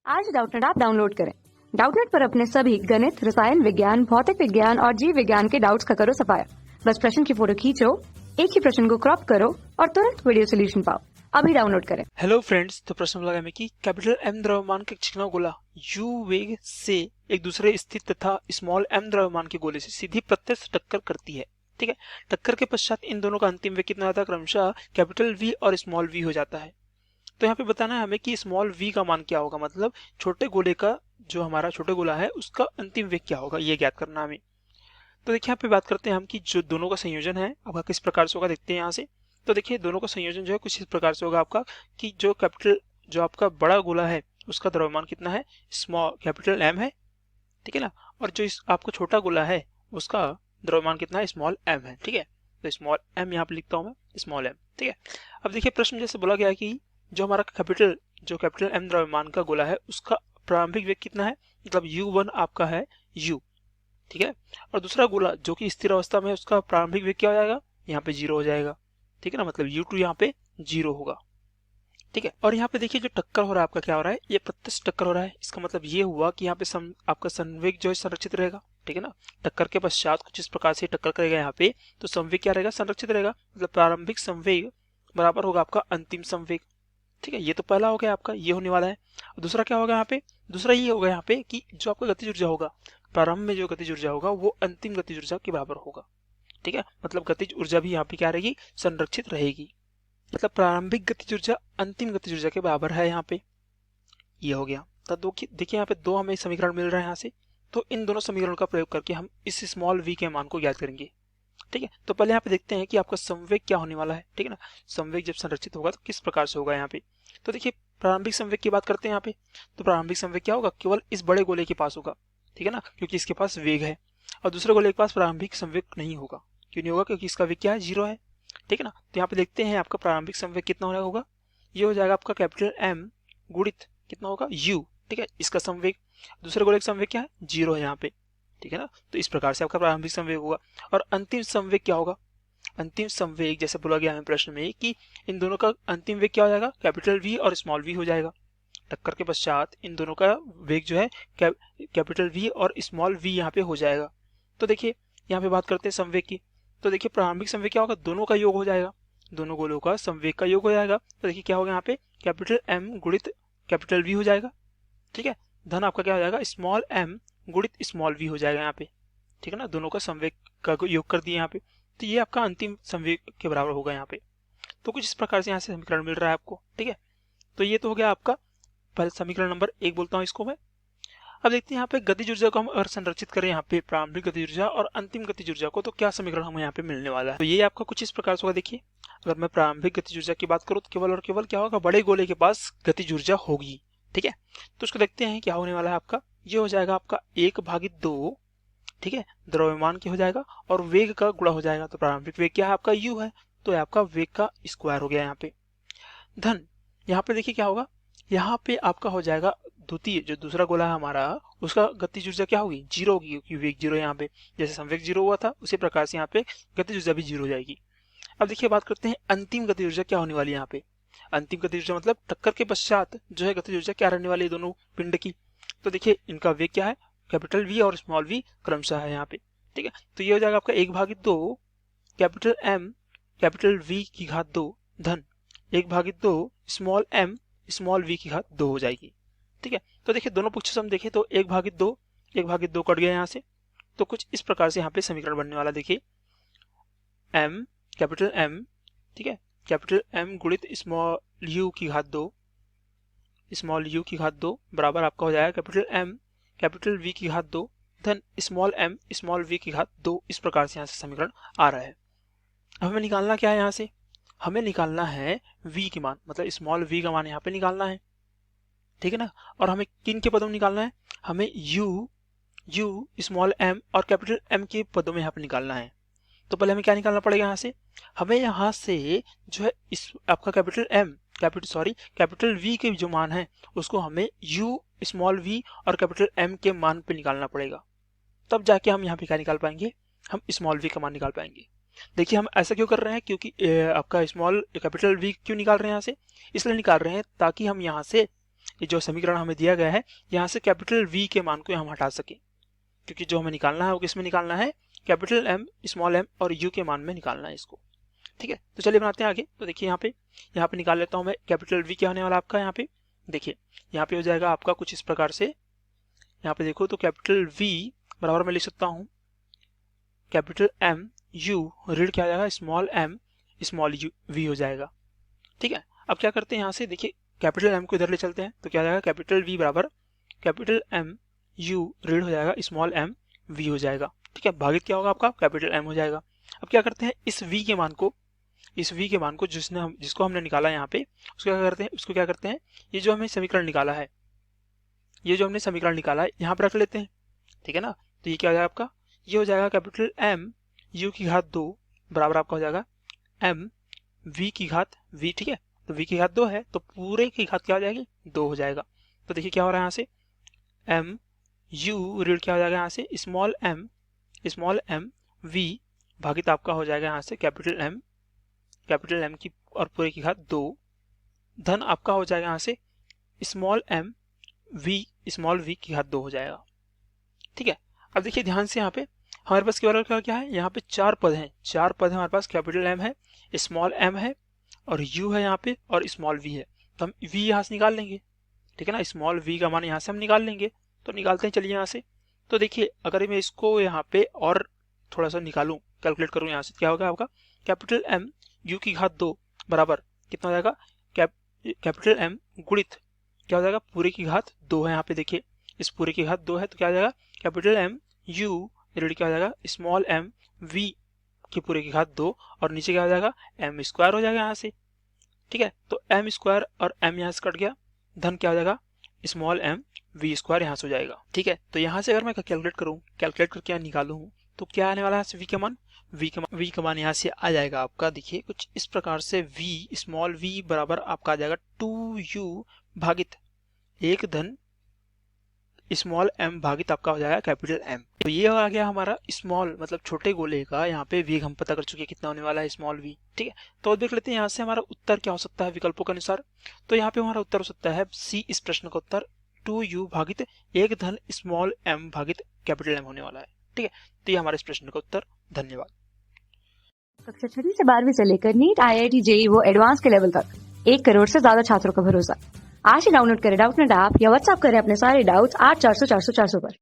आज Doubtnut app download करें। Doubtnut पर अपने सभी गणित, रसायन विज्ञान, भौतिक विज्ञान और जीव विज्ञान के डाउट्स का करो सफाया। बस प्रश्न की फोटो खींचो, एक ही प्रश्न को क्रॉप करो और तुरंत वीडियो सोल्यूशन पाओ। अभी डाउनलोड करें। हेलो फ्रेंड्स, तो प्रश्न लगा में कि कैपिटल एम द्रव्यमान के चिकना गोला यू वेग से एक दूसरे स्थित तथा स्मॉल एम द्रव्यमान के गोले से सीधी प्रत्यक्ष टक्कर करती है। ठीक है, टक्कर के पश्चात इन दोनों का अंतिम वेग कितना आता है? क्रमशः कैपिटल वी और स्मॉल वी हो जाता है। तो यहाँ पे बताना है हमें कि स्मॉल वी का मान क्या होगा, मतलब छोटे गोले का, जो हमारा छोटे गोला है उसका अंतिम वेग क्या होगा, ये ज्ञात करना हमें। तो देखिए यहाँ पे बात करते हैं हम कि जो दोनों का संयोजन है आपका किस प्रकार से होगा, देखते हैं यहाँ से। तो देखिए दोनों का संयोजन जो है कुछ इस प्रकार से होगा आपका कि जो आपका बड़ा गोला है उसका द्रव्यमान कितना है, स्मॉल कैपिटल एम है, ठीक है ना, और जो इस आपका छोटा गोला है उसका द्रव्यमान कितना है, स्मॉल एम है। ठीक है, तो स्मॉल एम यहाँ पे लिखता हूँ मैं, स्मॉल एम। ठीक है, अब देखिए प्रश्न जैसे बोला गया है कि जो हमारा कैपिटल एम द्रव्यमान का गोला है उसका प्रारंभिक वेग कितना है, मतलब u1 आपका है u, ठीक है, और दूसरा गोला जो कि स्थिर अवस्था में है उसका प्रारंभिक वेग क्या हो जाएगा, यहाँ पे 0 हो जाएगा। ठीक है ना, मतलब u2 यहाँ पे 0 होगा। ठीक है, और यहाँ पे देखिए जो टक्कर हो रहा है आपका क्या हो रहा है, ये प्रत्यक्ष टक्कर हो रहा है। इसका मतलब ये हुआ कि यहाँ पे आपका संवेग जो है संरक्षित रहेगा। ठीक है ना, टक्कर के पश्चात कुछ इस प्रकार से टक्कर करेगा यहाँ पे, तो संवेग क्या रहेगा, संरक्षित रहेगा, मतलब प्रारंभिक संवेग बराबर होगा आपका अंतिम संवेग। ठीक है, ये तो पहला हो गया आपका, ये होने वाला है। दूसरा क्या होगा यहाँ पे, दूसरा ये होगा यहाँ पे कि जो आपका गतिज ऊर्जा होगा, प्रारंभ में जो गतिज ऊर्जा होगा वो अंतिम गतिज ऊर्जा के बराबर होगा। ठीक है, मतलब गतिज ऊर्जा भी यहाँ पे क्या रहेगी, संरक्षित रहेगी, मतलब प्रारंभिक गतिज ऊर्जा अंतिम गतिज ऊर्जा के बराबर है यहाँ पे। ये हो गया। तो देखिए यहाँ पे दो हमें समीकरण मिल रहे हैं यहाँ से, तो इन दोनों समीकरणों का प्रयोग करके हम इस स्मॉल v के मान को ज्ञात करेंगे। ठीक है, तो पहले यहाँ पे देखते हैं कि आपका संवेग क्या होने वाला है। ठीक है ना, संवेग जब संरक्षित होगा तो किस प्रकार से होगा यहाँ पे। तो देखिए प्रारंभिक संवेग की बात करते हैं यहाँ पे, तो प्रारंभिक संवेग क्या होगा, केवल इस बड़े गोले के पास होगा। ठीक है ना, क्योंकि इसके पास वेग है, और दूसरे गोले के पास प्रारंभिक संवेग नहीं होगा। क्यों नहीं होगा, क्योंकि इसका वेग क्या है, 0 है। ठीक है ना, तो यहाँ पे देखते हैं आपका प्रारंभिक संवेग कितना होगा, ये हो जाएगा आपका कैपिटल एम गुणित कितना होगा, u। ठीक है, इसका संवेग, दूसरे गोले का संवेग क्या है, 0 है यहाँ पे। ठीक है ना, तो इस प्रकार से आपका प्रारंभिक संवेग होगा। और अंतिम संवेग क्या होगा, अंतिम संवेग जैसे बोला गया है प्रश्न में कि इन दोनों का अंतिम वेग क्या हो जाएगा, कैपिटल V और स्मॉल v हो जाएगा। टक्कर के पश्चात इन दोनों का वेग जो है कैपिटल V और स्मॉल v यहाँ पे हो जाएगा। तो देखिए यहाँ पे बात करते हैं संवेग की, तो देखिए प्रारंभिक संवेग क्या होगा, दोनों का योग हो जाएगा, दोनों गोलों का संवेग का योग हो जाएगा। तो देखिए क्या होगा यहाँ पे, कैपिटल M गुणित कैपिटल V हो जाएगा। ठीक है, धन आपका क्या हो जाएगा, स्मॉल m गुणित स्मॉल v हो जाएगा यहाँ पे। ठीक है ना, दोनों का संवेग का योग कर दिए यहाँ पे, तो ये आपका अंतिम संवेग के बराबर होगा यहाँ पे। तो कुछ इस प्रकार से यहाँ से समीकरण मिल रहा है आपको। ठीक है, तो ये तो हो गया आपका पहले समीकरण नंबर 1 बोलता हूँ इसको मैं। अब देखते हैं यहाँ पे गतिज ऊर्जा को हम अगर संरक्षित करें यहाँ पे प्रारंभिक गतिज ऊर्जा और अंतिम गतिज ऊर्जा को, तो क्या समीकरण हमें यहाँ पे मिलने वाला है। तो ये आपका कुछ इस प्रकार से होगा। देखिए अगर मैं प्रारंभिक गतिज ऊर्जा की बात करूँ तो केवल और केवल क्या होगा, बड़े गोले के पास गतिज ऊर्जा होगी। ठीक है, तो उसको देखते हैं क्या होने वाला है आपका, ये हो जाएगा आपका 1/2। ठीक है, द्रव्यमान क्या हो जाएगा और वेग का गुणा हो जाएगा, तो प्रारंभिक वेग क्या है आपका u है, तो आपका वेग का स्क्वायर हो गया यहाँ पे, धन यहाँ पे देखिए क्या होगा, यहाँ पे आपका हो जाएगा द्वितीय जो दूसरा गोला है हमारा, उसका गतिज ऊर्जा क्या होगी, 0 होगी, क्योंकि वेग 0 यहाँ पे, जैसे संवेग 0 हुआ था उसी प्रकार से यहाँ पे गतिज ऊर्जा भी 0 हो जाएगी। अब देखिए बात करते हैं अंतिम गतिज ऊर्जा क्या होने वाली है यहाँ पे। अंतिम गतिज ऊर्जा मतलब टक्कर के पश्चात जो है गतिज ऊर्जा क्या रहने वाली है दोनों पिंड की। तो देखिए इनका वेग क्या है, कैपिटल V और स्मॉल v क्रमशः है यहाँ पे। ठीक है, तो ये हो जाएगा आपका 1/2 कैपिटल M कैपिटल V की घात 2 धन 1/2 स्मॉल m स्मॉल v की घात 2 हो जाएगी। ठीक है, तो देखिए दोनों पक्ष से हम देखें तो 1/2 कट गया यहाँ से, तो कुछ इस प्रकार से यहाँ पे समीकरण बनने वाला। देखिए m कैपिटल M, ठीक है, कैपिटल M गुणित स्मॉल u की घात 2 स्मॉल u की घात 2 बराबर आपका हो जाएगा कैपिटल M कैपिटल V की घात 2 धन स्मॉल m स्मॉल v की घात 2। इस प्रकार से यहाँ से समीकरण आ रहा है। अब हमें निकालना क्या है, यहाँ से हमें निकालना है v की मान, मतलब स्मॉल v का मान यहाँ पे निकालना है। ठीक है ना, और हमें किन के पदों में निकालना है, हमें u स्मॉल m और कैपिटल M के पदों में यहाँ पे निकालना है। तो पहले हमें क्या निकालना पड़ेगा, यहाँ से हमें यहाँ से जो है इस आपका कैपिटल V के जो मान है उसको हमें u स्मॉल v और कैपिटल M के मान पे निकालना पड़ेगा, तब जाके हम यहाँ पे क्या निकाल पाएंगे, हम स्मॉल v का मान निकाल पाएंगे। देखिए हम ऐसा क्यों कर रहे हैं, क्योंकि आपका स्मॉल कैपिटल V क्यों निकाल रहे हैं यहाँ से, इसलिए निकाल रहे हैं ताकि हम यहाँ से ये जो समीकरण हमें दिया गया है यहाँ से कैपिटल V के मान को हम हटा सके, क्योंकि जो हमें निकालना है वो किस में निकालना है, कैपिटल M, स्मॉल m और U के मान में निकालना है इसको। ठीक है, तो चलिए बनाते हैं आगे। तो देखिए यहाँ पे निकाल लेता हूँ मैं कैपिटल V क्या होने वाला आपका। यहाँ पे देखिए यहाँ पे हो जाएगा आपका कुछ इस प्रकार से, यहाँ पे देखो तो कैपिटल V बराबर मैं लिख सकता हूँ कैपिटल M U ऋण क्या आ जाएगा, स्मॉल m स्मॉल v हो जाएगा। ठीक है, अब क्या करते हैं यहाँ से देखिए कैपिटल M को इधर ले चलते हैं तो क्या आ जाएगा, कैपिटल V बराबर कैपिटल M U ऋण हो जाएगा स्मॉल m v हो जाएगा। ठीक है, भागित क्या होगा आपका, कैपिटल M हो जाएगा। अब क्या करते हैं इस v के मान को जिसको हमने निकाला यहाँ पे उसको क्या करते हैं ये जो हमने समीकरण निकाला है यहाँ पे रख लेते हैं। ठीक है ना, तो ये क्या हो जाएगा आपका, ये हो जाएगा कैपिटल M U की घात 2 बराबर आपका हो जाएगा M V की घात V। ठीक है, तो V की घात 2 है तो पूरे की घात क्या हो जाएगी, 2 हो जाएगा। तो देखिए क्या हो रहा है यहाँ से M U ऋण क्या हो जाएगा यहाँ से स्मॉल m V भागित आपका हो जाएगा यहाँ से कैपिटल M की और पूरे की घात 2 धन आपका हो जाएगा यहाँ से स्मॉल v की घात 2 हो जाएगा। ठीक है, अब देखिए ध्यान से यहाँ पे हमारे पास केवल क्या है, यहाँ पे चार पद हैं हमारे पास, कैपिटल M है, स्मॉल m है और u है यहाँ पे और स्मॉल v है। तो हम v यहाँ से निकाल लेंगे। ठीक है ना, स्मॉल v का मान यहाँ से हम निकाल लेंगे। तो निकालते हैं चलिए यहाँ से। तो देखिए अगर मैं इसको यहाँ पे और थोड़ा सा निकालूं, कैलकुलेट करूं यहाँ से, क्या होगा आपका कैपिटल M U की घात 2 बराबर कितना हो जाएगा, कैपिटल M गुणित क्या हो जाएगा, पूरे की घात 2 है यहाँ पे देखिए, इस पूरे की घात 2 है तो क्या हो जाएगा कैपिटल M U ऋण क्या हो जाएगा स्मॉल m v की पूरे की घात 2 और नीचे क्या हो जाएगा m स्क्वायर हो जाएगा यहाँ से। ठीक है, तो m स्क्वायर और m यहाँ से कट गया, धन क्या हो जाएगा स्मॉल m v स्क्वायर यहाँ से हो जाएगा। ठीक है, तो यहाँ से अगर मैं कैलकुलेट करके निकालूं तो क्या आने वाला है v का मान, v का मान यहाँ से आ जाएगा आपका देखिए कुछ इस प्रकार से, v स्मॉल v बराबर आपका आ जाएगा 2u भागित 1 धन स्मॉल m भागित आपका हो जाएगा कैपिटल M। तो ये आ गया हमारा स्मॉल मतलब छोटे गोले का यहाँ पे वेग हम पता कर चुके हैं कितना होने वाला है स्मॉल v। ठीक है, तो देख लेते हैं यहाँ से हमारा उत्तर क्या हो सकता है विकल्पों के अनुसार। तो यहाँ पे हमारा उत्तर हो सकता है सी, इस प्रश्न का उत्तर 2u भागित 1 धन स्मॉल m भागित कैपिटल M होने वाला है। ठीक है, तो ये हमारे इस प्रश्न का उत्तर। धन्यवाद। कक्षा 6 से 12वीं से लेकर नीट, IIT, JEE वो एडवांस के लेवल तक 1 करोड़ से ज्यादा छात्रों का भरोसा। आज ही डाउनलोड करें डाउटनेट ऐप या व्हाट्सएप करें अपने सारे डाउट्स 8400 400 400 पर।